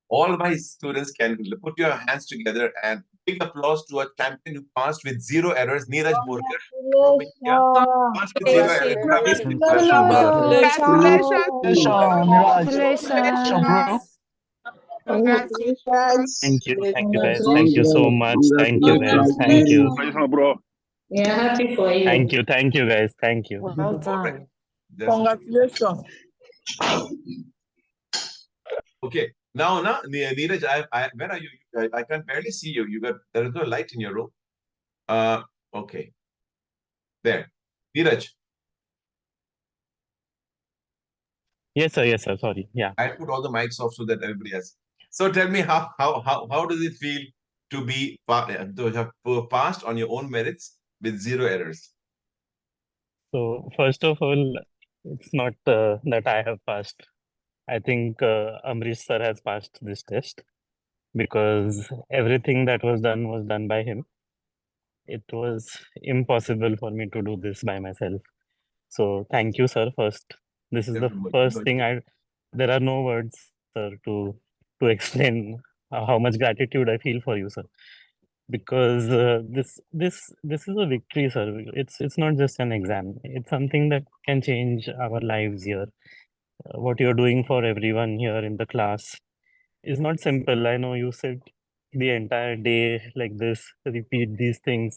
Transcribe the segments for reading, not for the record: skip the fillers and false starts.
all my students can put your hands together and big applause to a champion who passed with zero errors, Niraj Borkar from India. Passed with zero errors. Amazing. Congratulations. Niraj. Bro. Congratulations. Congratulations. Thank you. Thank you, guys. Thank you so Congratulations. much. Thank you, guys. Thank you. Congratulations. Congratulations, bro. Yeah, happy for Thank you. you. Thank you, guys. Thank you. Well done. That's Congratulations. okay. Now, Neeraj, where are you? I can barely see you. There is no light in your room. Okay. There. Neeraj, Yes, sir. Yes, sir. Sorry. Yeah. I put all the mics off so that everybody has. So tell me how does it feel to to have passed on your own merits with zero errors? So first of all, it's not that I have passed. I think Ambrish sir has passed this test because everything that was done by him. It was impossible for me to do this by myself. So thank you, sir. First, this is the first thing there are no words, sir, to explain how much gratitude I feel for you, sir. Because this is a victory, sir. It's not just an exam. It's something that can change our lives here. What you're doing for everyone here in the class is not simple. I know you sit the entire day like this, repeat these things.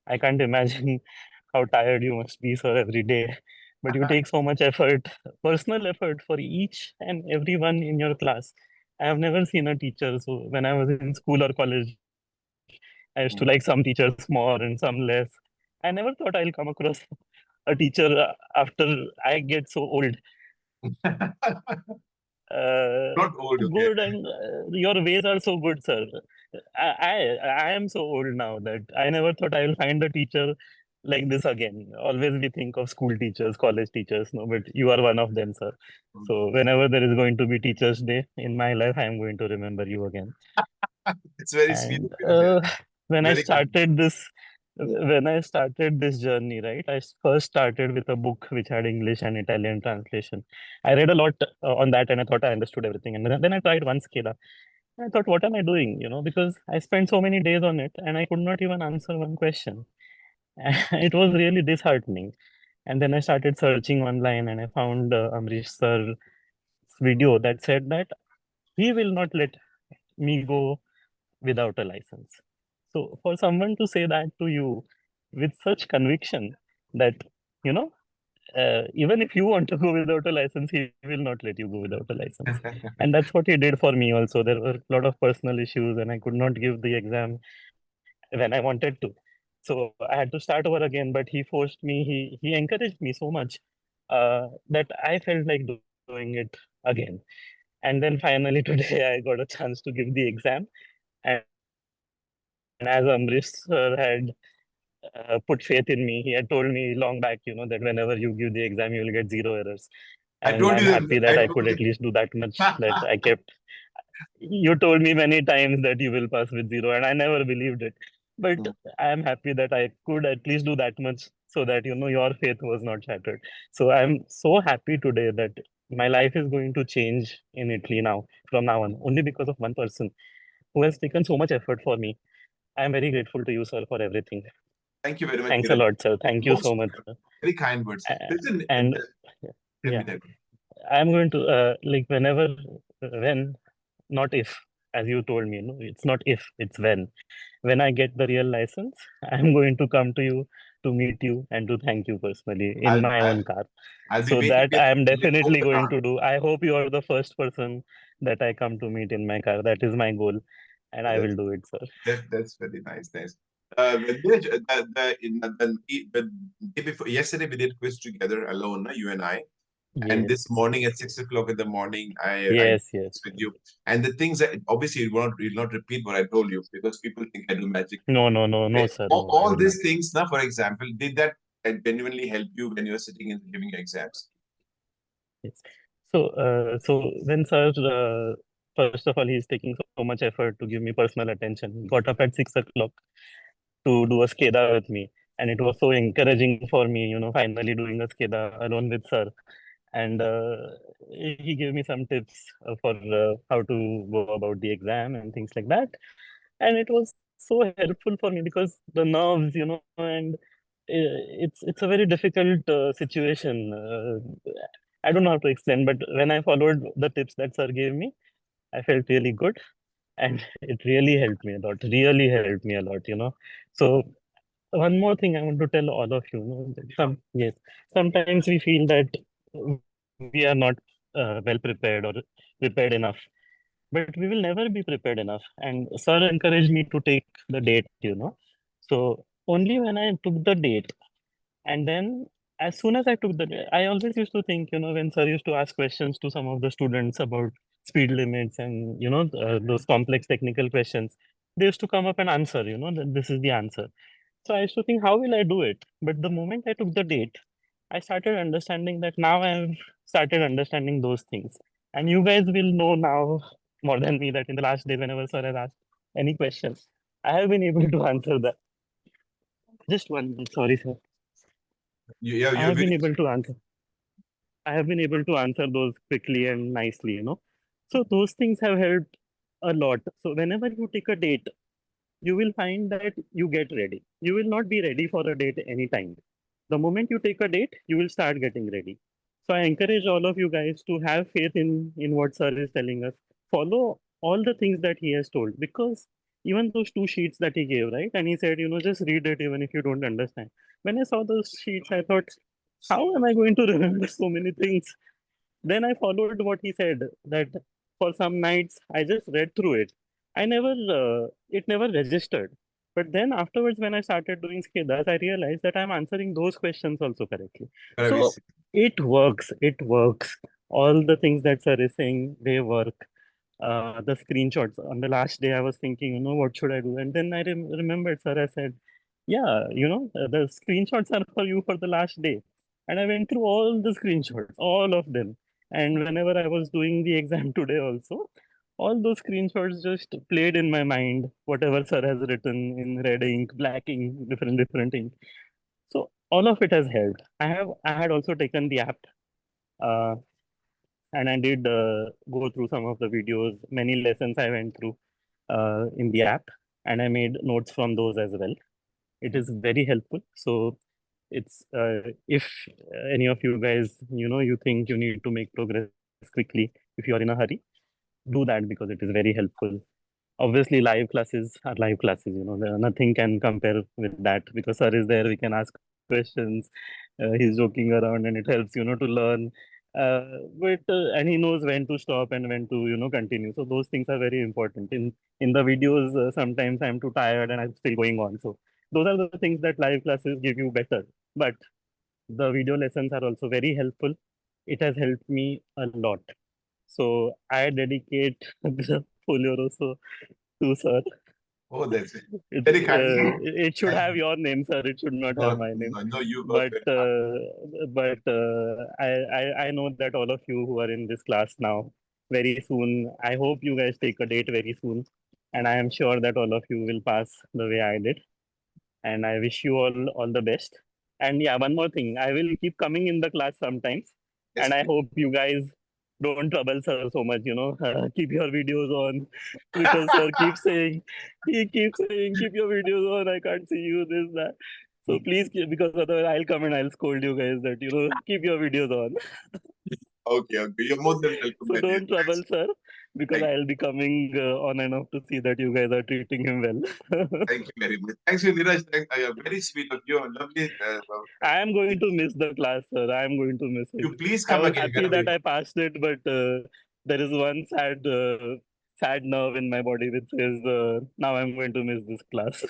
I can't imagine how tired you must be, sir, every day. But you take so much effort, personal effort for each and everyone in your class. I have never seen a teacher. So when I was in school or college, I used to like some teachers more and some less. I never thought I'll come across a teacher after I get so old. Not old, okay. Good, and your ways are so good, sir. I am so old now that I never thought I will find a teacher like this again. Always we think of school teachers, college teachers, no, but you are one of them, sir. So whenever there is going to be Teachers' Day in my life, I am going to remember you again. It's very sweet And of you to say that. when I Very kind. started this, when I started this journey, right, first started with a book which had English and Italian translation. I read a lot on that, and I thought I understood everything. And then I tried one scala. I thought, what am I doing? Because I spent so many days on it, and I could not even answer one question. It was really disheartening. And then I started searching online, and I found Amrish sir's video that said that he will not let me go without a license. So for someone to say that to you with such conviction that, you know, even if you want to go without a license, he will not let you go without a license. And that's what he did for me also. There were a lot of personal issues and I could not give the exam when I wanted to. So I had to start over again, but he forced me, he encouraged me so much that I felt like doing it again. And then finally today I got a chance to give the exam. And as Amrish sir had put faith in me, he had told me long back, that whenever you give the exam, you will get zero errors. And I'm happy that I I could told at you least that. do that I much, told you. that I kept. You told me many times that you will pass with zero, and I never believed it. But I am happy that I could at least do that much so that your faith was not shattered. So I'm so happy today that my life is going to change in Italy now, from now on, only because of one person who has taken so much effort for me. I am very grateful to you, sir, for everything. Thank you very much, Thanks a Neeraj. lot, sir. Thank you so Most much. very kind words. Uh, Listen, and tell me yeah, that. I'm going to like when, not if, as you told me, it's not if, it's when. When I get the real license, I'm going to come to you to meet you and to thank you personally in I'll, my I'll, own car. I'll be So waiting that I am with definitely open going arms. to do. I hope you are the first person that I come to meet in my car. That is my goal, and I will do it, sir. That's very nice. Nice. Neeraj, the day before yesterday we did quiz together alone, you and I. And Yes, this morning yes, at 6 o'clock in the morning, I yes, yes. with you. And the things that obviously you will not repeat what I told you because people think I do magic. No, no, no, no, sir. No, I All will not. these things now, for example, did that genuinely help you when you were sitting and giving your exams? Yes. So when sir, first of all, he's taking so much effort to give me personal attention. He got up at 6 o'clock to do a SCADA with me, and it was so encouraging for me. Finally doing a SCADA alone with sir. And he gave me some tips for how to go about the exam and things like that. And it was so helpful for me because the nerves, and it's a very difficult situation. I don't know how to explain, but when I followed the tips that sir gave me, I felt really good, and it really helped me a lot. Really helped me a lot. So one more thing I want to tell all of that yes, sometimes we feel that we are not well prepared or prepared enough, but we will never be prepared enough. And sir encouraged me to take the date. So only when I took the date, and then as soon as I took the date, I always used to think, when sir used to ask questions to some of the students about speed limits and, those complex technical questions, they used to come up and answer, that this is the answer. So I used to think, how will I do it? But the moment I took the date, I started understanding that now I've started understanding those things. And you guys will know now more than me that in the last day, whenever sir has asked any questions, I have been able to answer that. Just 1 minute, sorry, sir. Yeah, I you're have been very. able to answer. I have been able to answer those quickly and nicely. So those things have helped a lot. So whenever you take a date, you will find that you get ready. You will not be ready for a date anytime. The moment you take a date, you will start getting ready. So I encourage all of you guys to have faith in what sir is telling us. Follow all the things that he has told, because even those 2 sheets that he gave, right? And he said, just read it even if you don't understand. When I saw those sheets, I thought, how am I going to remember so many things? Then I followed what he said, that for some nights I just read through it. It never registered. But then afterwards, when I started doing Skedas, I realized that I'm answering those questions also correctly. So it works. It works. All the things that sir is saying, they work. The screenshots on the last day, I was thinking, what should I do? And then I remembered, sir, I said, yeah, the screenshots are for you for the last day. And I went through all the screenshots, all of them. And whenever I was doing the exam today also, all those screenshots just played in my mind, whatever sir has written in red ink, black ink, different ink. So all of it has helped. I had also taken the app, uh, and I did go through some of the videos. Many lessons I went through in the app, and I made notes from those as well. It is very helpful. So it's if any of you guys, you think you need to make progress quickly, if you are in a hurry, do that because it is very helpful. Obviously, live classes are live classes. Nothing can compare with that, because sir is there. We can ask questions. He's joking around, and it helps, to learn. And he knows when to stop and when to, continue. So those things are very important. In the videos, sometimes I'm too tired and I'm still going on. So those are the things that live classes give you better. But the video lessons are also very helpful. It has helped me a lot. So I dedicate the folio also to sir. Oh, that's it. Very kind. It should have your name, sir. It should not have No, my name. no, no, you work But very hard. I know that all of you who are in this class now, very soon, I hope you guys take a date very soon, and I am sure that all of you will pass the way I did. And I wish you all the best. And yeah, one more thing, I will keep coming in the class sometimes, Yes, and I please. hope you guys don't trouble sir so much. Keep your videos on, because sir keeps saying, he keeps saying, keep your videos on. I can't see you, this that. So please, because otherwise I'll come and I'll scold you guys that keep your videos on. Okay, okay. You're more than welcome, So my dear. don't trouble sir, because Thank, I'll be coming on and off to see that you guys are treating him well. thank you very much. Thanks, you, Niraj. Very sweet of you. Lovely. I am going to miss the class, sir. I am going to miss it. You please I come was again. You happy gotta be. that I passed it, but there is one sad nerve in my body which says, now I'm going to miss this class.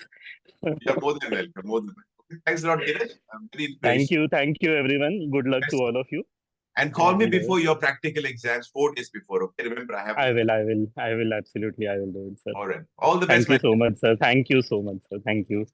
You're more than welcome. More than welcome. Okay, thanks a lot, Niraj. Very inspirational. Thank you, everyone. Good luck to Yes. all of you. And call me And before your practical exams, 4 days before. Okay, remember, I have. I will absolutely, I will do it, sir. All right. All the best, Thank my you so much, sir. Thank you so much, sir. Thank you. Thank